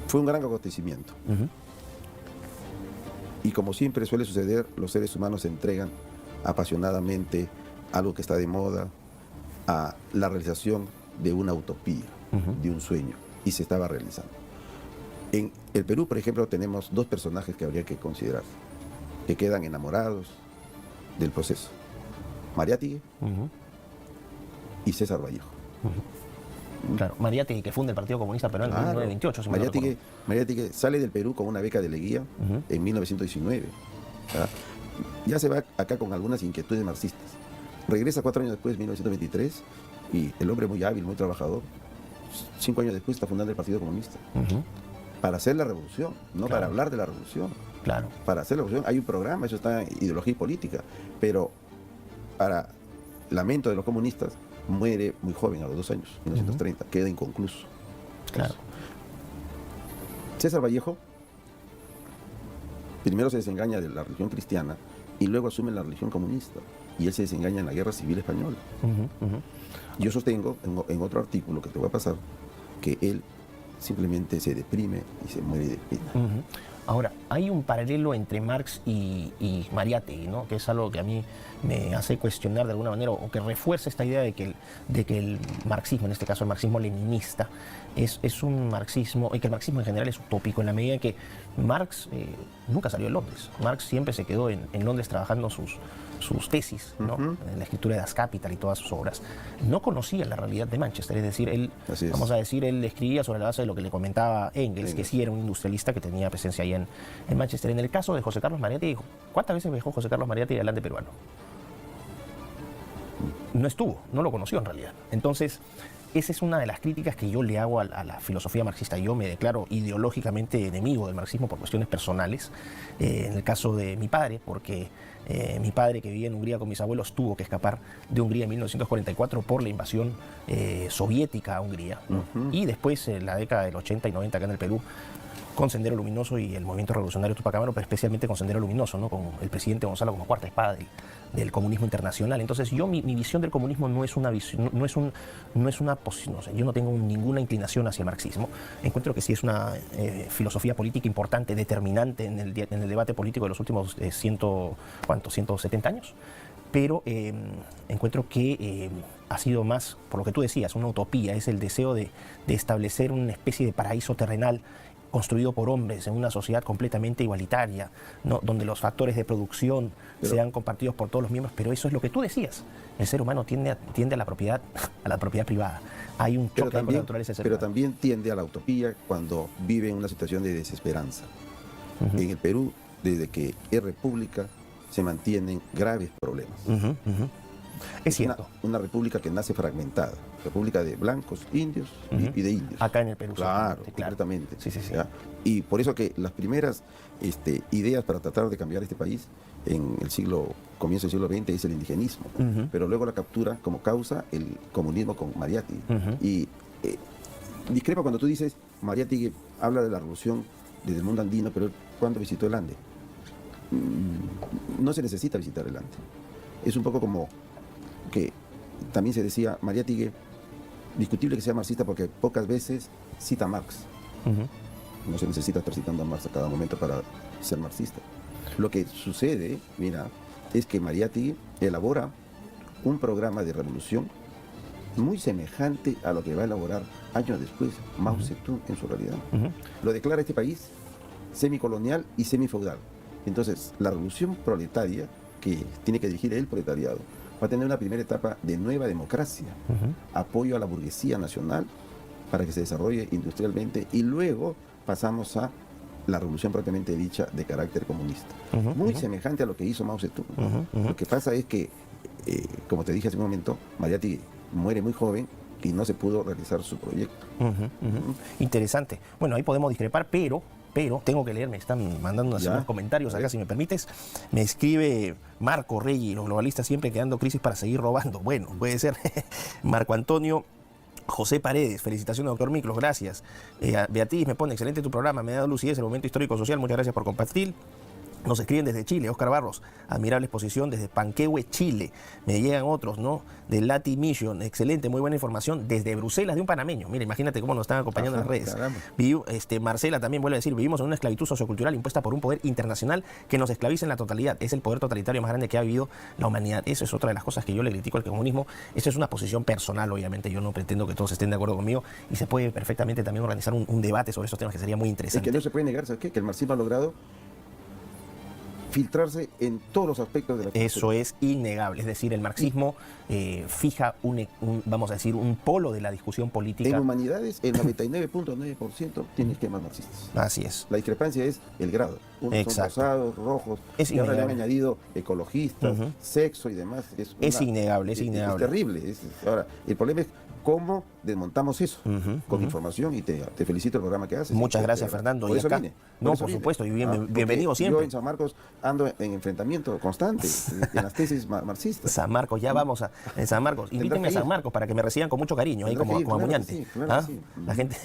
Speaker 3: Fue un gran acontecimiento. Y como siempre suele suceder, los seres humanos se entregan apasionadamente a algo que está de moda, a la realización de una utopía, de un sueño, y se estaba realizando. En el Perú, por ejemplo, tenemos dos personajes que habría que considerar, que quedan enamorados del proceso: Mariátegui y César Vallejo.
Speaker 2: Claro, Mariátegui, que funda el Partido Comunista Peruano en 1928. Si
Speaker 3: Mariátegui sale del Perú con una beca de Leguía en 1919. Ya se va acá con algunas inquietudes marxistas. Regresa 4 años después, 1923, y el hombre muy hábil, muy trabajador, 5 años después está fundando el Partido Comunista. Para hacer la revolución, no para hablar de la revolución.
Speaker 2: Claro.
Speaker 3: Para hacer la revolución hay un programa, eso está en ideología y política, pero para lamento de los comunistas, muere muy joven, a los 2 años, 1930, queda inconcluso.
Speaker 2: Claro.
Speaker 3: César Vallejo primero se desengaña de la religión cristiana y luego asume la religión comunista, y él se desengaña en la Guerra Civil Española. Yo sostengo en otro artículo que te voy a pasar que él simplemente se deprime y se muere de pena.
Speaker 2: Ahora, hay un paralelo entre Marx y Mariátegui, ¿no? Que es algo que a mí me hace cuestionar de alguna manera, o que refuerza esta idea de que el marxismo, en este caso el marxismo leninista, es un marxismo, y que el marxismo en general es utópico, en la medida en que Marx nunca salió de Londres. Marx siempre se quedó en Londres trabajando sus tesis, ¿no? En la escritura de Das Kapital y todas sus obras. No conocía la realidad de Manchester, es decir, él escribía sobre la base de lo que le comentaba Engels, que sí era un industrialista que tenía presencia ahí en Manchester. En el caso de José Carlos Mariátegui, ¿cuántas veces viajó José Carlos Mariátegui al Ande peruano? No estuvo, no lo conoció en realidad. Entonces, esa es una de las críticas que yo le hago a la filosofía marxista. Yo me declaro ideológicamente enemigo del marxismo por cuestiones personales. En el caso de mi padre, porque mi padre, que vivía en Hungría con mis abuelos, tuvo que escapar de Hungría en 1944 por la invasión soviética a Hungría, ¿no? Y después, en la década del 80 y 90 acá en el Perú, con Sendero Luminoso y el movimiento revolucionario Tupac Amaru, pero especialmente con Sendero Luminoso, ¿no? Con el presidente Gonzalo como cuarta espada del comunismo internacional. Entonces, mi visión del comunismo no es una visión, no es una posición, no sé, yo no tengo ninguna inclinación hacia el marxismo. Encuentro que sí es una filosofía política importante, determinante en el debate político de los últimos 170 años. Pero encuentro que ha sido más, por lo que tú decías, una utopía, es el deseo de establecer una especie de paraíso terrenal construido por hombres en una sociedad completamente igualitaria, ¿no? Donde los factores de producción sean compartidos por todos los miembros, pero eso es lo que tú decías. El ser humano tiende a la propiedad, privada. Hay un choque con la naturaleza del ser
Speaker 3: pero
Speaker 2: humano.
Speaker 3: también tiende a la utopía cuando vive en una situación de desesperanza. En el Perú, desde que es república, se mantienen graves problemas.
Speaker 2: Es cierto.
Speaker 3: Una república que nace fragmentada, república de blancos, indios y de indios.
Speaker 2: Acá en el Perú.
Speaker 3: Claro,
Speaker 2: Claro.
Speaker 3: completamente.
Speaker 2: Sí.
Speaker 3: ¿Ya? Y por eso que las primeras ideas para tratar de cambiar este país en el comienzo del siglo XX es el indigenismo, pero luego la captura como causa el comunismo con Mariátegui. Y discrepa cuando tú dices, Mariátegui habla de la revolución desde el mundo andino, pero ¿cuándo visitó el Ande? No se necesita visitar el Ande. Es un poco como que también se decía, Mariátegui, discutible que sea marxista porque pocas veces cita a Marx. No se necesita estar citando a Marx a cada momento para ser marxista. Lo que sucede, mira, es que Mariátegui elabora un programa de revolución muy semejante a lo que va a elaborar años después Mao Zedong en su realidad. Lo declara este país semicolonial y semifeudal. Entonces, la revolución proletaria, que tiene que dirigir el proletariado, va a tener una primera etapa de nueva democracia, apoyo a la burguesía nacional para que se desarrolle industrialmente, y luego pasamos a la revolución propiamente dicha de carácter comunista. Muy semejante a lo que hizo Mao Zedong. Lo que pasa es que, como te dije hace un momento, Mariátegui muere muy joven y no se pudo realizar su proyecto.
Speaker 2: Interesante. Bueno, ahí podemos discrepar, pero tengo que leer, me están mandando unos comentarios acá, si me permites. Me escribe Marco Reyes, los globalistas siempre creando crisis para seguir robando. Bueno, puede ser. Marco Antonio José Paredes, felicitaciones, doctor Miklos, gracias. Beatriz me pone, excelente tu programa, me da dado lucidez el momento histórico social, muchas gracias por compartir. Nos escriben desde Chile, Oscar Barros, admirable exposición desde Panquehue, Chile. Me llegan otros, ¿no? De Lati Mission, excelente, muy buena información desde Bruselas, de un panameño. Mira, imagínate cómo nos están acompañando en las redes. Marcela también vuelve a decir, vivimos en una esclavitud sociocultural impuesta por un poder internacional que nos esclaviza en la totalidad. Es el poder totalitario más grande que ha vivido la humanidad. Eso es otra de las cosas que yo le critico al comunismo. Esa es una posición personal, obviamente. Yo no pretendo que todos estén de acuerdo conmigo y se puede perfectamente también organizar un debate sobre estos temas que sería muy interesante.
Speaker 3: Es que no se puede negar, ¿sabes qué? Que el marxismo ha logrado filtrarse en todos los aspectos de la cultura.
Speaker 2: Eso es innegable, es decir, el marxismo fija vamos a decir, un polo de la discusión política.
Speaker 3: En humanidades, el 99.9% tiene esquemas marxistas.
Speaker 2: Así es.
Speaker 3: La discrepancia es el grado. Unos son rosados, rojos, y ahora le han añadido ecologistas, sexo y demás.
Speaker 2: Es innegable, es innegable.
Speaker 3: Es terrible. Ahora, el problema es cómo desmontamos eso con información, y te felicito el programa que haces.
Speaker 2: Muchas gracias, Fernando.
Speaker 3: Por
Speaker 2: y
Speaker 3: eso
Speaker 2: acá,
Speaker 3: vine.
Speaker 2: No, por supuesto, y bienvenido siempre.
Speaker 3: Yo en San Marcos ando en enfrentamiento constante en las tesis marxistas.
Speaker 2: San Marcos, ya vamos en San Marcos. Invítenme a San Marcos para que me reciban con mucho cariño, ahí como Muñante.
Speaker 3: Sí, claro que sí.
Speaker 2: La gente...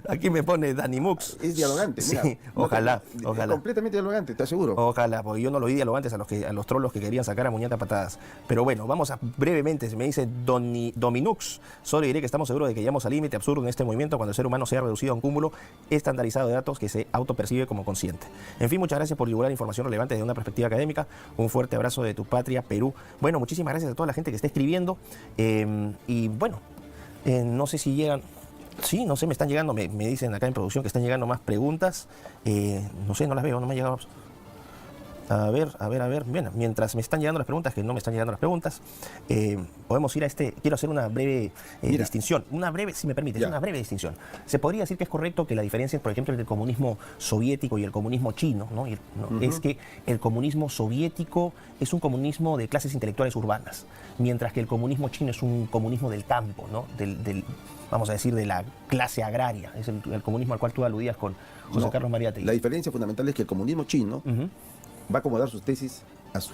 Speaker 2: Aquí me pone Dani Mux.
Speaker 3: Es dialogante, mira.
Speaker 2: Sí, ojalá.
Speaker 3: Completamente dialogante, te aseguro.
Speaker 2: Ojalá, porque yo no lo vi dialogantes a los trolos que querían sacar a Muñante a patadas. Pero bueno, vamos a brevemente, se me dice Dominux. Solo diré que estamos seguros de que llegamos al límite absurdo en este movimiento cuando el ser humano sea reducido a un cúmulo estandarizado de datos que se autopercibe como consciente. En fin, muchas gracias por divulgar información relevante desde una perspectiva académica. Un fuerte abrazo de tu patria, Perú. Bueno, muchísimas gracias a toda la gente que está escribiendo. Y bueno, no sé si llegan... Sí, no sé, me están llegando, me dicen acá en producción que están llegando más preguntas. No sé, no las veo, no me han llegado. A ver. Bien, mientras me están llegando las preguntas, que no me están llegando las preguntas, podemos ir a quiero hacer una breve distinción. Si me permites, una breve distinción. Se podría decir que es correcto que la diferencia, por ejemplo, entre el comunismo soviético y el comunismo chino, ¿no? Es que el comunismo soviético es un comunismo de clases intelectuales urbanas, mientras que el comunismo chino es un comunismo del campo, ¿no? Vamos a decir, de la clase agraria. Es el comunismo al cual tú aludías con José Carlos Mariátegui.
Speaker 3: La diferencia fundamental es que el comunismo chino va a acomodar sus tesis a su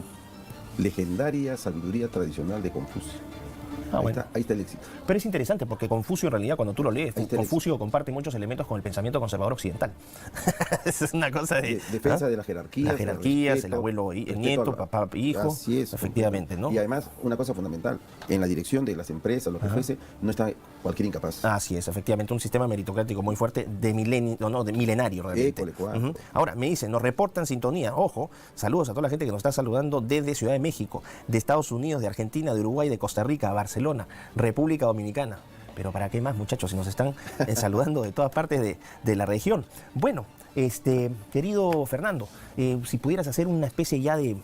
Speaker 3: legendaria sabiduría tradicional de Confucio. Ahí está el éxito.
Speaker 2: Pero es interesante porque Confucio, en realidad, cuando tú lo lees, Confucio comparte muchos elementos con el pensamiento conservador occidental. Esa es una cosa de
Speaker 3: defensa de las jerarquías.
Speaker 2: Las jerarquías, el abuelo, el nieto, papá, hijo.
Speaker 3: Así es.
Speaker 2: Efectivamente, ¿no?
Speaker 3: Y además, una cosa fundamental, en la dirección de las empresas, lo que fuese, no está cualquier incapaz.
Speaker 2: Así es, efectivamente, un sistema meritocrático muy fuerte, de milenario realmente. Ahora, me dicen, nos reportan sintonía. Ojo, saludos a toda la gente que nos está saludando desde Ciudad de México, de Estados Unidos, de Argentina, de Uruguay, de Costa Rica, Barcelona, República Dominicana. Pero ¿para qué más, muchachos? Si nos están saludando de todas partes de la región. Bueno, querido Fernando, si pudieras hacer una especie ya de...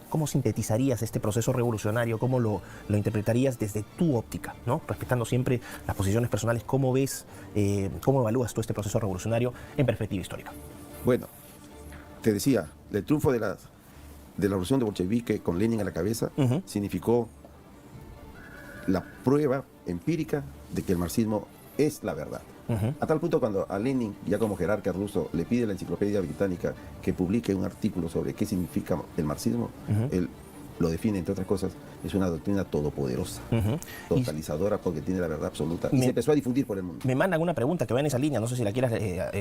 Speaker 2: ¿Cómo sintetizarías este proceso revolucionario? ¿Cómo lo interpretarías desde tu óptica, ¿no? Respetando siempre las posiciones personales. ¿Cómo ves, cómo evalúas tú este proceso revolucionario en perspectiva histórica?
Speaker 3: Bueno, te decía, el triunfo de la revolución de bolchevique con Lenin a la cabeza significó la prueba empírica de que el marxismo es la verdad. A tal punto cuando a Lenin, ya como jerarca ruso, le pide la Enciclopedia Británica que publique un artículo sobre qué significa el marxismo, él lo define, entre otras cosas, es una doctrina todopoderosa, totalizadora, porque tiene la verdad absoluta. Y se empezó a difundir por el mundo.
Speaker 2: Me mandan una pregunta que va en esa línea, no sé si la quieras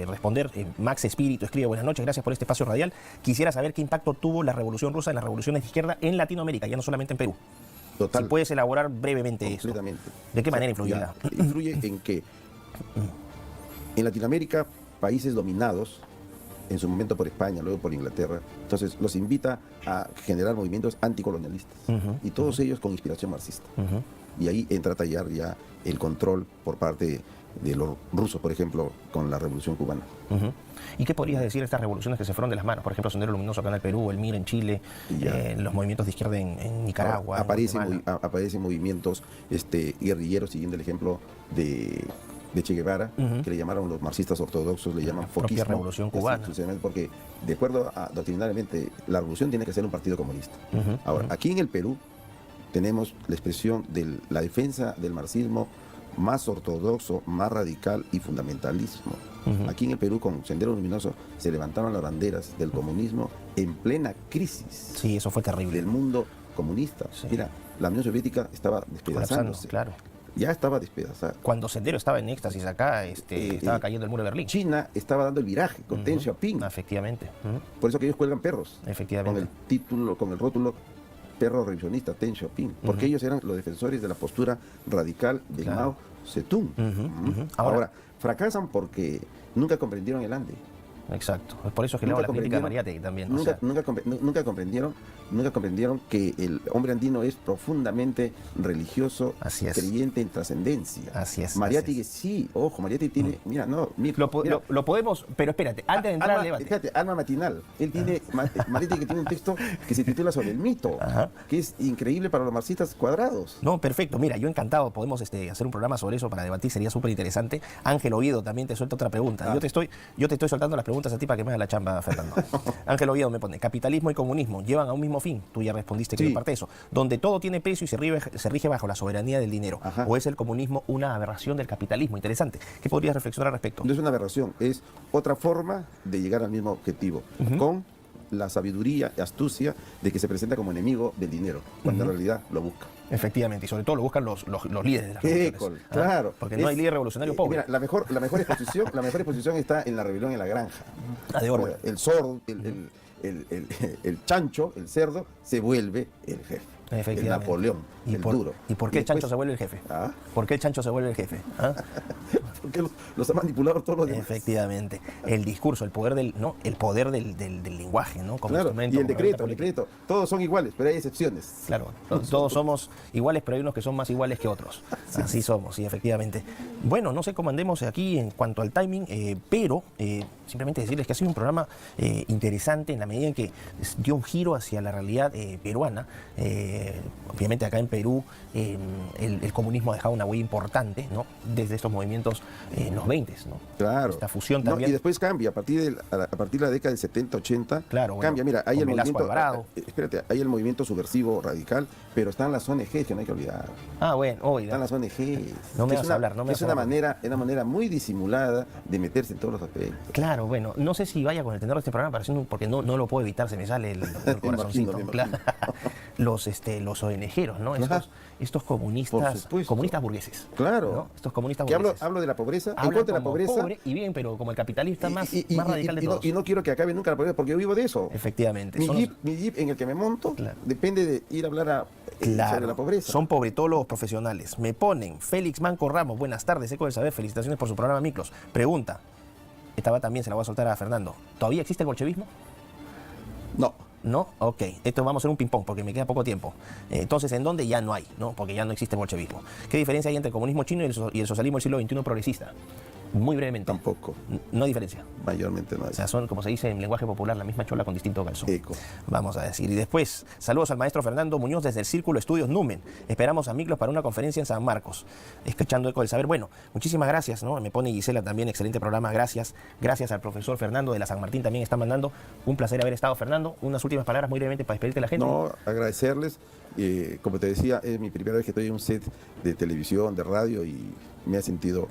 Speaker 2: responder. Max Espíritu escribe: buenas noches, gracias por este espacio radial. Quisiera saber qué impacto tuvo la Revolución Rusa en las revoluciones de izquierda en Latinoamérica, ya no solamente en Perú.
Speaker 3: Total.
Speaker 2: Si puedes elaborar brevemente eso. ¿De qué manera influye?
Speaker 3: Influye en que en Latinoamérica, países dominados en su momento por España, luego por Inglaterra, entonces los invita a generar movimientos anticolonialistas, y todos ellos con inspiración marxista. Y ahí entra a tallar ya el control por parte de los rusos, por ejemplo, con la Revolución Cubana.
Speaker 2: ¿Y qué podrías decir de estas revoluciones que se fueron de las manos? Por ejemplo, Sendero Luminoso acá en el Perú, el MIR en Chile, los movimientos de izquierda en Nicaragua.
Speaker 3: Aparecen movimientos guerrilleros, siguiendo el ejemplo de Che Guevara, que le llamaron los marxistas ortodoxos, le llaman foquismo.
Speaker 2: Propia Revolución Cubana.
Speaker 3: Porque, de acuerdo a doctrinariamente, la revolución tiene que ser un partido comunista. Ahora, aquí en el Perú tenemos la expresión de la defensa del marxismo más ortodoxo, más radical y fundamentalismo. Aquí en el Perú, con Sendero Luminoso, se levantaron las banderas del comunismo en plena crisis.
Speaker 2: Sí, eso fue terrible.
Speaker 3: Del mundo comunista. Sí. Mira, la Unión Soviética estaba despedazándose.
Speaker 2: Claro.
Speaker 3: Ya estaba despedazada.
Speaker 2: Cuando Sendero estaba en éxtasis acá, estaba cayendo el muro de Berlín.
Speaker 3: China estaba dando el viraje con Deng Xiaoping.
Speaker 2: Efectivamente.
Speaker 3: Por eso que ellos cuelgan perros.
Speaker 2: Efectivamente.
Speaker 3: Con el título, con el rótulo perro revisionista, Deng Xiaoping. Porque ellos eran los defensores de la postura radical de Mao Zedong. Ahora, fracasan porque nunca comprendieron el Ande.
Speaker 2: Exacto. Por eso es que le hago la crítica a Mariátegui también.
Speaker 3: Nunca comprendieron que el hombre andino es profundamente religioso, creyente en trascendencia.
Speaker 2: Así es.
Speaker 3: Mariátegui sí, ojo, Mariátegui tiene,
Speaker 2: lo podemos, pero espérate, antes de entrar al debate.
Speaker 3: Fíjate, Alma Matinal, él tiene, Mariátegui tiene un texto que se titula sobre el mito, que es increíble para los marxistas cuadrados.
Speaker 2: No, perfecto, mira, yo encantado, podemos hacer un programa sobre eso para debatir, sería súper interesante. Ángel Oviedo también te suelta otra pregunta. Yo te estoy soltando las preguntas a ti para que me hagas la chamba, Fernando. Ángel Oviedo me pone: capitalismo y comunismo llevan a un mismo fin. Tú ya respondiste que parte de eso. Donde todo tiene precio y se rige bajo la soberanía del dinero. ¿O es el comunismo una aberración del capitalismo? Interesante. ¿Qué podrías reflexionar al respecto?
Speaker 3: No es una aberración, es otra forma de llegar al mismo objetivo, con la sabiduría y astucia de que se presenta como enemigo del dinero, cuando en realidad lo busca.
Speaker 2: Efectivamente, y sobre todo lo buscan los líderes de las revoluciones.
Speaker 3: Claro.
Speaker 2: Porque no hay líder revolucionario pobre.
Speaker 3: Mira, la mejor exposición está en la rebelión en la granja.
Speaker 2: De Orwell.
Speaker 3: El sordo, el chancho, el cerdo, se vuelve el jefe. El Napoleón, duro.
Speaker 2: ¿Y por qué el chancho se vuelve el jefe? ¿Por qué el chancho se vuelve el jefe?
Speaker 3: Porque los ha manipulado todos los demás.
Speaker 2: Efectivamente. El discurso, el poder del lenguaje, ¿no? Como instrumento,
Speaker 3: y el decreto. Todos son iguales, pero hay excepciones.
Speaker 2: Claro, todos somos iguales, pero hay unos que son más iguales que otros. Así somos, sí, efectivamente. Bueno, no sé cómo andemos aquí en cuanto al timing, pero simplemente decirles que ha sido un programa interesante en la medida en que dio un giro hacia la realidad peruana. Obviamente acá en Perú el comunismo ha dejado una huella importante, ¿no? Desde estos movimientos en los 20, ¿no?
Speaker 3: Claro.
Speaker 2: Esta fusión también.
Speaker 3: Y después cambia, a partir de la década del 70, 80, cambia. Mira, hay el movimiento, hay el movimiento subversivo radical, pero están las ONGs, que no hay que olvidar. Están las ONGs.
Speaker 2: No me vas a hablar,
Speaker 3: es una manera muy disimulada de meterse en todos los aspectos.
Speaker 2: Claro, bueno, no sé si vaya con el tenor de este programa, porque no lo puedo evitar, se me sale el corazoncito. Claro. Los ONGeros, ¿no? Estos comunistas burgueses.
Speaker 3: Claro.
Speaker 2: ¿no? Estos comunistas
Speaker 3: burgueses. Hablo de la pobreza, en contra de la pobreza.
Speaker 2: Pobre y bien, pero como el capitalista más radical de todos.
Speaker 3: Y no quiero que acabe nunca la pobreza, porque yo vivo de eso.
Speaker 2: Efectivamente.
Speaker 3: Mi jeep en el que me monto, depende de ir a hablar sobre la pobreza.
Speaker 2: Son pobretólogos profesionales. Me ponen: Félix Manco Ramos, buenas tardes, Eco del Saber, felicitaciones por su programa Miklos. Pregunta, esta también se la voy a soltar a Fernando: ¿todavía existe el bolchevismo?
Speaker 3: No.
Speaker 2: ¿no? Ok, esto vamos a hacer un ping-pong porque me queda poco tiempo. Entonces, ¿en dónde ya no hay? ¿No? Porque ya no existe el bolchevismo. ¿Qué diferencia hay entre el comunismo chino y el socialismo del siglo XXI progresista? Muy brevemente.
Speaker 3: Tampoco,
Speaker 2: No hay diferencia.
Speaker 3: mayormente no hay.
Speaker 2: O sea, son, como se dice en lenguaje popular, la misma chola con distinto calzón.
Speaker 3: Eco.
Speaker 2: Vamos a decir. Y después, saludos al maestro Fernando Muñoz desde el Círculo Estudios Numen. Esperamos a Miklos para una conferencia en San Marcos. Escuchando Eco del Saber. Bueno, muchísimas gracias, ¿no? Me pone Gisela también, excelente programa, gracias. Gracias al profesor Fernando de la San Martín también está mandando. Un placer haber estado, Fernando. Unas últimas palabras muy brevemente para despedirte de la gente.
Speaker 3: No, agradecerles. Como te decía, es mi primera vez que estoy en un set de televisión, de radio, y me he sentido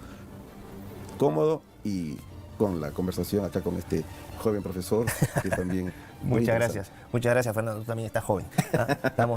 Speaker 3: cómodo y con la conversación acá con este joven profesor que también...
Speaker 2: Muchas gracias Fernando, tú también estás joven.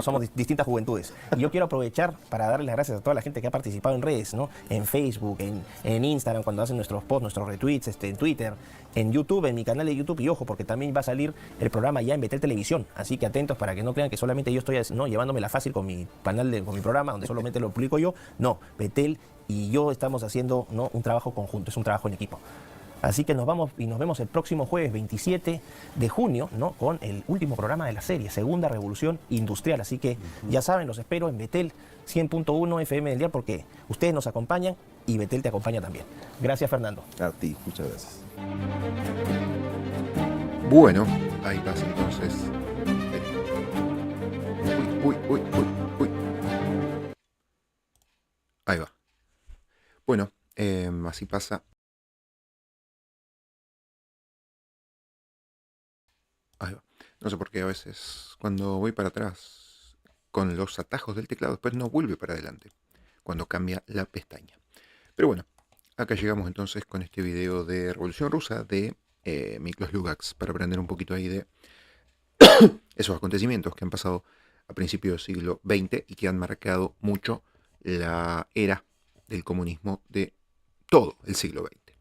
Speaker 2: Somos distintas juventudes. Y yo quiero aprovechar para darle las gracias a toda la gente que ha participado en redes, ¿no? En Facebook, en Instagram, cuando hacen nuestros posts, nuestros retweets, en Twitter, en YouTube, en mi canal de YouTube. Y ojo, porque también va a salir el programa ya en Betel Televisión. Así que atentos para que no crean que solamente yo estoy, ¿no?, llevándomela fácil con mi canal, con mi programa, donde solamente lo publico yo. No, Betel y yo estamos haciendo, ¿no?, un trabajo conjunto, es un trabajo en equipo. Así que nos vamos y nos vemos el próximo jueves 27 de junio, ¿no?, con el último programa de la serie, Segunda Revolución Industrial. Así que ya saben, los espero en Betel 100.1 FM del día, porque ustedes nos acompañan y Betel te acompaña también. Gracias, Fernando.
Speaker 3: A ti, muchas gracias.
Speaker 1: Bueno, ahí pasa entonces. Uy. Ahí va. Bueno, así pasa. Ahí va. No sé por qué a veces cuando voy para atrás con los atajos del teclado después no vuelve para adelante cuando cambia la pestaña. Pero bueno, acá llegamos entonces con este video de Revolución Rusa de Miklos Lukács, para aprender un poquito ahí de esos acontecimientos que han pasado a principios del siglo XX y que han marcado mucho la era del comunismo de todo el siglo XX.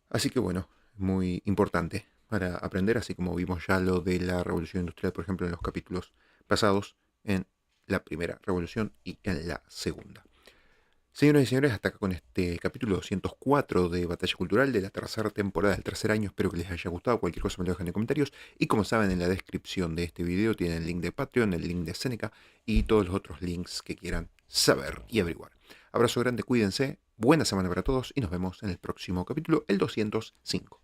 Speaker 1: Así que bueno, muy importante para aprender, así como vimos ya lo de la revolución industrial, por ejemplo, en los capítulos pasados, en la primera revolución y en la segunda. Señoras y señores, hasta acá con este capítulo 204 de Batalla Cultural de la tercera temporada del tercer año. Espero que les haya gustado. Cualquier cosa me lo dejan en comentarios. Y como saben, en la descripción de este video tienen el link de Patreon, el link de Seneca y todos los otros links que quieran saber y averiguar. Abrazo grande, cuídense, buena semana para todos y nos vemos en el próximo capítulo, el 205.